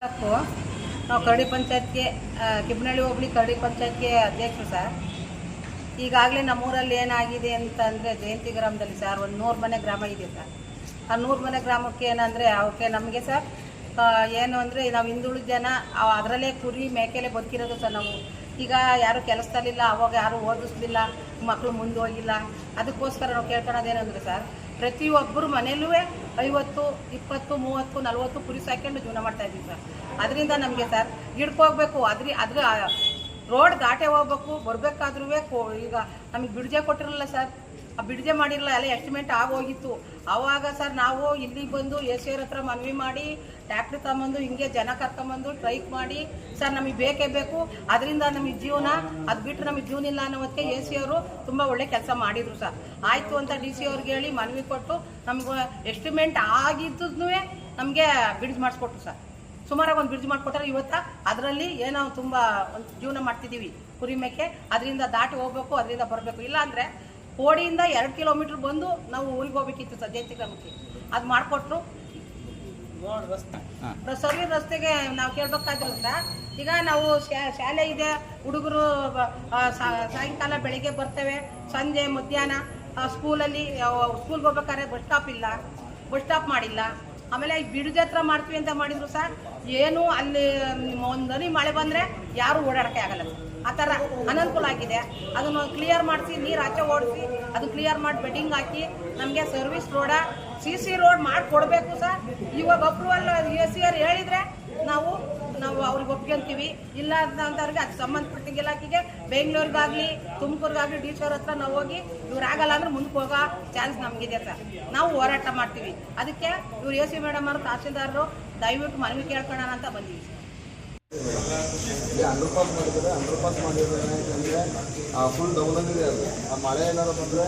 ನಾವು ಕರಡಿ ಪಂಚಾಯತ್ಗೆ ಕಿಬ್ನಳ್ಳಿ ಹೋಬಳಿ ಕರಡಿ ಪಂಚಾಯತ್ಗೆ ಅಧ್ಯಕ್ಷರು ಸರ್. ಈಗಾಗಲೇ ನಮ್ಮೂರಲ್ಲಿ ಏನಾಗಿದೆ ಅಂತಂದರೆ ಜಯಂತಿ ಗ್ರಾಮದಲ್ಲಿ ಸರ್ ಒಂದು 100 ಮನೆ ಗ್ರಾಮ ಇದೆ ಸರ್. ಆ 100 ಮನೆ ಗ್ರಾಮಕ್ಕೆ ಏನಂದರೆ ಅವಕ್ಕೆ ನಮಗೆ ಸರ್ ಏನು ಅಂದರೆ ನಾವು ಹಿಂದುಳಿದ ಜನ ಅದರಲ್ಲೇ ಕುರಿ ಮೇಕೆಲೆ ಬದುಕಿರೋದು ಸರ್. ನಾವು ಈಗ ಯಾರು ಕೆಲಸದಲ್ಲಿಲ್ಲ, ಅವಾಗ ಯಾರು ಓದಿಸ್ಲಿಲ್ಲ, ಮಕ್ಕಳು ಮುಂದೆ ಹೋಗಿಲ್ಲ. ಅದಕ್ಕೋಸ್ಕರ ನಾವು ಕೇಳ್ಕೊಳ್ಳೋದೇನೆಂದರೆ ಸರ್, ಪ್ರತಿಯೊಬ್ಬರು ಮನೆಯಲ್ಲೂ 50, 20, 30, 40 ಕುರಿ ಸಾಕೊಂಡು ಜೀವನ ಮಾಡ್ತಾಯಿದ್ದೀವಿ ಸರ್. ಅದರಿಂದ ನಮಗೆ ಸರ್ ಹಿಡ್ಕೋಗ್ಬೇಕು, ಅದ್ರ ರೋಡ್ ದಾಟೆ ಹೋಗ್ಬೇಕು. ಬರಬೇಕಾದ್ರೂ ಈಗ ನಮಗೆ ಬಿಡ್ಜೆ ಕೊಟ್ಟಿರಲಿಲ್ಲ ಸರ್, ಆ ಬಿಡ್ಜೆ ಮಾಡಿರಲ್ಲ, ಎಲ್ಲ ಎಸ್ಟಿಮೇಟ್ ಆಗೋಗಿತ್ತು. ಆವಾಗ ಸರ್ ನಾವು ಇಲ್ಲಿಗೆ ಬಂದು ಎ.ಸಿ.ಅವ್ರ ಹತ್ರ ಮನವಿ ಮಾಡಿ ಟ್ಯಾಕ್ಟ್ರಿ ತಗೊಂಬಂದು ಹಿಂಗೆ ಜನ ಕರ್ಕೊಂಬಂದು ಸ್ಟ್ರೈಕ್ ಮಾಡಿ ಸರ್ ನಮಗೆ ಬೇಕೇ ಬೇಕು, ಅದರಿಂದ ನಮಗೆ ಜೀವನ, ಅದು ಬಿಟ್ಟರೆ ನಮಗೆ ಜೀವನ ಇಲ್ಲ ಅನ್ನೋದಕ್ಕೆ ಎ.ಸಿ.ಅವರು ತುಂಬ ಒಳ್ಳೆ ಕೆಲಸ ಮಾಡಿದರು ಸರ್. ಆಯಿತು ಅಂತ ಡಿ.ಸಿ ಅವ್ರಿಗೆ ಹೇಳಿ ಮನವಿ ಕೊಟ್ಟು ನಮ್ಗೆ ಎಸ್ಟಿಮೇಟ್ ಆಗಿದ್ದೂ ನಮಗೆ ಬ್ರಿಡ್ಜ್ ಮಾಡಿಸ್ಕೊಟ್ರು ಸರ್. ಸುಮಾರಾಗಿ ಒಂದು ಬ್ರಿಡ್ಜ್ ಮಾಡಿಕೊಟ್ರೆ ಇವತ್ತು ಅದರಲ್ಲಿ ಏನೋ ತುಂಬ ಒಂದು ಜೀವನ ಮಾಡ್ತಿದ್ದೀವಿ ಕುರಿ ಮೇಕೆ. ಅದರಿಂದ ದಾಟಿ ಹೋಗ್ಬೇಕು, ಅದರಿಂದ ಬರಬೇಕು. ಇಲ್ಲಾಂದರೆ ಕೋಡಿಯಿಂದ 2 ಕಿಲೋಮೀಟ್ರ್ ಬಂದು ನಾವು ಊರಿಗೆ ಹೋಗ್ಬೇಕಿತ್ತು ಸರ್ ಜಯಂತಿ ಗ್ರಾಮಕ್ಕೆ. ಅದು ಮಾಡಿಕೊಟ್ರು. ಸರ್ವಿಸ್ ರಸ್ತೆಗೆ ನಾವು ಕೇಳಬೇಕಾದ್ರು ಸರ್. ಈಗ ನಾವು ಶಾಲೆ ಇದೆ, ಹುಡುಗರು ಸಾಯಂಕಾಲ ಬೆಳಿಗ್ಗೆ ಬರ್ತೇವೆ, ಸಂಜೆ ಮಧ್ಯಾಹ್ನ ಸ್ಕೂಲಲ್ಲಿ ಸ್ಕೂಲ್ಗೆ ಹೋಗ್ಬೇಕಾದ್ರೆ ಬಸ್ ಸ್ಟಾಪ್ ಮಾಡಿಲ್ಲ. ಆಮೇಲೆ ಈ ಬಿಡ್ಜ್ ಹತ್ರ ಮಾಡ್ತೀವಿ ಅಂತ ಮಾಡಿದ್ರು ಸರ್. ಏನು ಅಲ್ಲಿ ಒಂದು ಹನಿ ಮಳೆ ಬಂದರೆ ಯಾರು ಓಡಾಡೋಕ್ಕೆ ಆಗಲ್ಲ. ಆ ಥರ ಅನನುಕೂಲ ಆಗಿದೆ. ಅದನ್ನು ಕ್ಲಿಯರ್ ಮಾಡಿಸಿ, ನೀರು ಆಚೆ ಓಡಿಸಿ, ಅದು ಕ್ಲಿಯರ್ ಮಾಡಿ ಬೆಡ್ಡಿಂಗ್ ಹಾಕಿ ನಮಗೆ ಸರ್ವಿಸ್ ರೋಡ, CC ರೋಡ್ ಮಾಡಿಕೊಡ್ಬೇಕು ಸರ್. ಇವಾಗ ಅಪ್ರೂವಲ್ ಎ.ಸಿ.ಅವ್ರು ಹೇಳಿದರೆ ನಾವು ಅವ್ರಿಗೆ ಒಪ್ಕೊಂತೀವಿ. ಇಲ್ಲ ಅಂತವ್ರಿಗೆ ಅದು ಸಂಬಂಧಪಟ್ಟ ಇಲಾಖೆಗೆ ಬೆಂಗಳೂರಿಗಾಗಲಿ ತುಮಕೂರಿಗಾಗಲಿ ಡಿ.ಸಿ ಅವ್ರ ಹತ್ರ ನಾವು ಹೋಗಿ ಇವ್ರು ಆಗಲ್ಲ ಅಂದ್ರೆ ಮುಂದಕ್ಕೆ ಹೋಗೋ ಚಾನ್ಸ್ ನಮಗಿದೆ ಸರ್. ನಾವು ಹೋರಾಟ ಮಾಡ್ತೀವಿ. ಅದಕ್ಕೆ ಇವ್ರು ಎ.ಸಿ ಮೇಡಮ್ ಅವರು ತಹಸೀಲ್ದಾರರು ದಯವಿಟ್ಟು ಮನವಿ ಕೇಳ್ಕೊಳ್ಳೋಣ ಅಂತ ಬಂದೀವಿ ಸರ್. ಅಂಡರ್ ಪಾಸ್ ಮಾಡಿದರೆ ಏನಾಯ್ತಂದರೆ ಫುಲ್ ಡೌನಲ್ಲಿ ಅದು. ಆ ಮಳೆ ಏನಾದ್ರು ಬಂದರೆ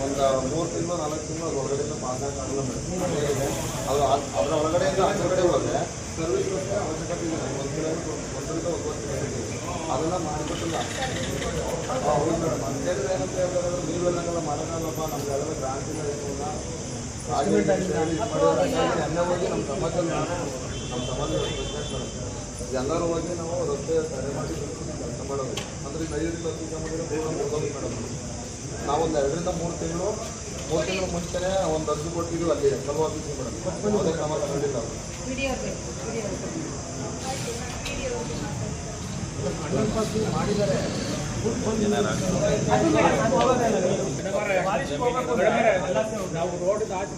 ಒಂದು 3 ತಿಂಗಳು 4 ತಿಂಗಳು ಅದು ಹೊರಗಡೆಯಿಂದ ಪಾಸ್ ಆಗಲ್ಲ ಮೇಡಮ್. ಅದು ಅದರ ಹೊರಗಡೆಯಿಂದ ಹೊರಗಡೆ ಹೋದರೆ ಸರ್ವಿಸ್ ಅವಶ್ಯಕತೆ ಇದೆ. 1 ಕಿಲೋಮೀಟ್ರ್ 1 ಅದೆಲ್ಲ ಮಾಡಿಕೊಟ್ಟಿಲ್ಲ. ಹೌದು ಮೇಡಮ್. ಅಂತ ಹೇಳಿದ್ರೆ ಏನಂತ ಹೇಳಿದ್ರೆ ನೀವೆಲ್ಲ ಮಾಡೋಣಲ್ಲಪ್ಪ, ನಮಗೆಲ್ಲ ಗ್ರಾಂಟ್ ಇಲ್ಲ, ಎಲ್ಲ ಹೋಗಿ ನಮ್ಮ ಸಮಾಜ ಎಲ್ಲರೂ ಹೋಗಿ ನಾವು ರಸ್ತೆ ತಡೆ ಮಾಡಿ ಕೆಲಸ ಮಾಡೋದು. ಅಂದರೆ ದಯವಿಟ್ಟು ಮೇಡಮ್, ನಾವೊಂದು 2 ರಿಂದ 3 ತಿಂಗಳು ಮುಂಚೆನೇ ಒಂದು ಅರ್ಜಿ ಕೊಟ್ಟಿದ್ದೀವಿ ಅಲ್ಲಿ ಕೆಲವು ಆಫೀಸಿಗೆ ಮೇಡಮ್. ಯಾವುದೇ ಕ್ರಮ ತಗೊಂಡಿಲ್ಲ. ಮಾಡಿದ್ದಾರೆ. ನಾವು ರೋಡ್ ದಾಟಿ